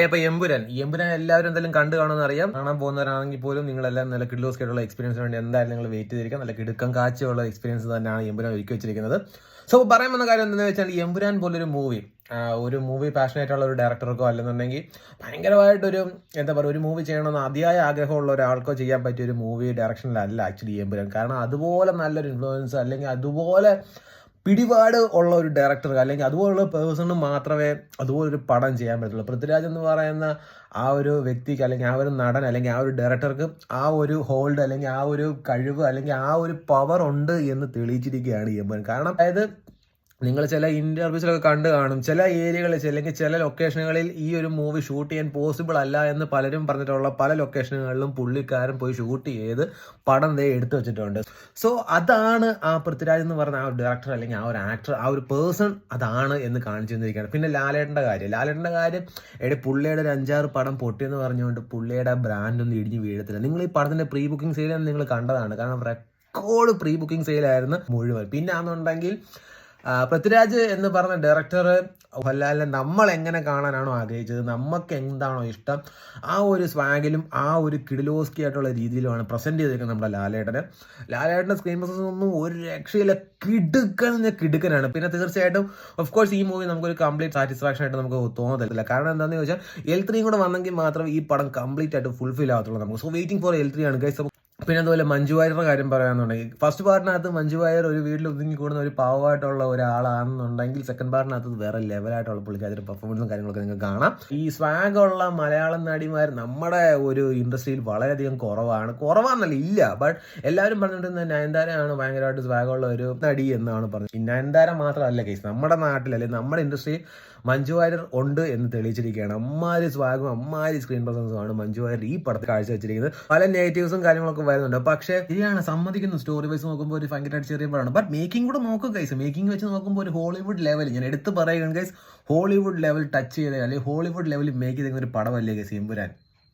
അപ്പോൾ എമ്പുരാൻ എല്ലാവരും എന്തായാലും കണ്ടു കാണുമെന്ന് അറിയാം. കാണാൻ പോകുന്നവരാണെങ്കിൽ പോലും നിങ്ങളെല്ലാം നല്ല കിഡ്ലോസ് ആയിട്ടുള്ള എക്സ്പീരിയൻസിന് വേണ്ടി എന്തായാലും നിങ്ങൾ വെയിറ്റ് ചെയ്തിരിക്കാം. നല്ല കിടുക്കം കാഴ്ചയുള്ള എക്സ്പീരിയൻസ് തന്നെയാണ് എമ്പുരാൻ ഒരുക്കി വെച്ചിരിക്കുന്നത്. സോ പറയാൻ വന്ന കാര്യം എന്താണെന്ന് വെച്ചാൽ എമ്പുരാൻ പോലൊരു മൂവി പാഷനേറ്റുള്ള ഒരു ഡയറക്ടർക്കോ അല്ലെന്നുണ്ടെങ്കിൽ ഭയങ്കരമായിട്ടൊരു എന്താ പറയുക ഒരു മൂവി ചെയ്യണമെന്ന് അതിയായ ആഗ്രഹമുള്ള ഒരാൾക്കോ ചെയ്യാൻ പറ്റിയ ഒരു മൂവി ഡയറക്ഷനിലല്ല ആക്ച്വലി എമ്പുരാൻ. കാരണം അതുപോലെ നല്ലൊരു ഇൻഫ്ലുവൻസ് അല്ലെങ്കിൽ അതുപോലെ പിടിപാട് ഉള്ള ഒരു ഡയറക്ടർ അല്ലെങ്കിൽ അതുപോലുള്ള പേഴ്സണ് മാത്രമേ അതുപോലൊരു പടം ചെയ്യാൻ പറ്റുള്ളൂ. പൃഥ്വിരാജ് എന്ന് പറയുന്ന ആ ഒരു വ്യക്തിക്ക് അല്ലെങ്കിൽ ആ ഒരു നടൻ അല്ലെങ്കിൽ ആ ഒരു ഡയറക്ടർക്ക് ആ ഒരു ഹോൾഡ് അല്ലെങ്കിൽ ആ ഒരു കഴിവ് അല്ലെങ്കിൽ ആ ഒരു പവർ ഉണ്ട് എന്ന് തെളിയിച്ചിരിക്കുകയാണ് എമ്പുരാൻ. കാരണം അതായത് നിങ്ങൾ ചില ഇന്റർവ്യൂസിലൊക്കെ കണ്ടു കാണും, ചില ഏരിയകളിൽ അല്ലെങ്കിൽ ചില ലൊക്കേഷനുകളിൽ ഈ ഒരു മൂവി ഷൂട്ട് ചെയ്യാൻ പോസിബിൾ അല്ല എന്ന് പലരും പറഞ്ഞിട്ടുള്ള പല ലൊക്കേഷനുകളിലും പുള്ളിക്കാരൻ പോയി ഷൂട്ട് ചെയ്ത് പടം എടുത്തു വെച്ചിട്ടുണ്ട്. സോ അതാണ് ആ പൃഥ്വിരാജ് എന്ന് പറഞ്ഞ ആ ഒരു ഡയറക്ടർ അല്ലെങ്കിൽ ആ ഒരു ആക്ടർ ആ ഒരു പേഴ്സൺ അതാണ് എന്ന് കാണിച്ചു തന്നിരിക്കുകയാണ്. പിന്നെ ലാലേട്ടൻ്റെ കാര്യം പുള്ളിയുടെ ഒരു 5-6 പടം പൊട്ടിയെന്ന് പറഞ്ഞുകൊണ്ട് പുള്ളിയുടെ ബ്രാൻഡൊന്നും ഇടിഞ്ഞ് വീഴത്തില്ല. നിങ്ങൾ ഈ പടത്തിന്റെ പ്രീ ബുക്കിംഗ് സെയിലാണ് നിങ്ങൾ കണ്ടതാണ്. കാരണം റെക്കോർഡ് പ്രീ ബുക്കിംഗ് സെയിലായിരുന്നു മുഴുവൻ. പിന്നെ ആണെന്നുണ്ടെങ്കിൽ പൃഥ്വിരാജ് എന്ന് പറഞ്ഞ ഡയറക്ടർ അല്ലാതെ നമ്മൾ എങ്ങനെ കാണാനാണോ ആഗ്രഹിച്ചത്, നമുക്ക് എന്താണോ ഇഷ്ടം, ആ ഒരു സ്വാഗിലും ആ ഒരു കിടിലോസ്കി ആയിട്ടുള്ള രീതിയിലുമാണ് പ്രസന്റ് ചെയ്തിരിക്കുന്നത് നമ്മുടെ ലാലേട്ടൻ്റെ സ്ക്രീൻ പ്രസൻസ് ഒന്നും ഒരു രക്ഷയില്ല, കിടുക്കനാണ്. പിന്നെ തീർച്ചയായിട്ടും ഓഫ് കോഴ്സ് ഈ മൂവി നമുക്കൊരു കംപ്ലീറ്റ് സാറ്റിസ്ഫാക്ഷൻ ആയിട്ട് നമുക്ക് തോന്നത്തില്ല. കാരണം എന്താണെന്ന് ചോദിച്ചാൽ L3 കൂടെ വന്നെങ്കിൽ മാത്രം ഈ പടം കംപ്ലീറ്റ് ആയിട്ട് ഫുൾഫിൽ ആകത്തുള്ളൂ നമുക്ക്. സോ വെയിറ്റിംഗ് ഫോർ L3 ആണ് ഗൈസ്. പിന്നെ അതുപോലെ മഞ്ജു വാര്യരുടെ കാര്യം പറയാന്നുണ്ടെങ്കിൽ ഫസ്റ്റ് പാർട്ടിനകത്ത് മഞ്ജു വാര്യർ ഒരു വീട്ടിൽ ഒതുങ്ങി കൂടുന്ന ഒരു പാവമായിട്ടുള്ള ഒരാളാണെന്നുണ്ടെങ്കിൽ സെക്കൻഡ് പാർട്ടിനകത്ത് വേറെ ലെവലായിട്ടുള്ള പുള്ളിക്കാരുടെ പെർഫോമൻസും കാര്യങ്ങളൊക്കെ നിങ്ങൾക്ക് കാണാം. ഈ സ്വാഗുള്ള മലയാളം നടിമാർ നമ്മുടെ ഒരു ഇൻഡസ്ട്രിയിൽ വളരെയധികം കുറവാന്നല്ല ഇല്ല, ബട്ട് എല്ലാവരും പറഞ്ഞിട്ട് നയൻതാരയാണ് ഭയങ്കരമായിട്ട് സ്വാഗുള്ള ഒരു നടി എന്നാണ് പറഞ്ഞത്. ഈ നയൻതാര മാത്രമല്ല കേസ്, നമ്മുടെ നാട്ടിൽ അല്ലെങ്കിൽ നമ്മുടെ ഇൻഡസ്ട്രിയിൽ മഞ്ജു വാര്യർ ഉണ്ട് എന്ന് തെളിയിച്ചിരിക്കുകയാണ്. അമ്മാരി സ്വാഗും അമ്മാരി സ്ക്രീൻ പ്രസൻസുമാണ് മഞ്ജു വാര്യർ ഈ പടത്തിൽ കാഴ്ചവെച്ചിരിക്കുന്നത്. പല നെഗറ്റീവ്സും കാര്യങ്ങളൊക്കെ വരുന്നുണ്ട്, പക്ഷേ ശരിയാണ്, സമ്മതിക്കുന്നു. സ്റ്റോറി വൈസ് നോക്കുമ്പോൾ ഒരു ഭയങ്കരമായിട്ട് ചെറിയ പടമാണ്. ബട്ട് മേക്കിംഗ് കൂടെ നോക്കും ഗൈസ്. മേക്കിംഗ് വെച്ച് നോക്കുമ്പോൾ ഒരു ഹോളിവുഡ് ലെവൽ, ഞാൻ എടുത്ത് പറയുകയാണ് ഗൈസ്, ഹോളിവുഡ് ലെവൽ ടച്ച് ചെയ്ത അല്ലെങ്കിൽ ഹോളിവുഡ് ലെവലിൽ മേക്ക് ചെയ്ത ഒരു പടമല്ലേ ഗൈസ് എമ്പുരാൻ.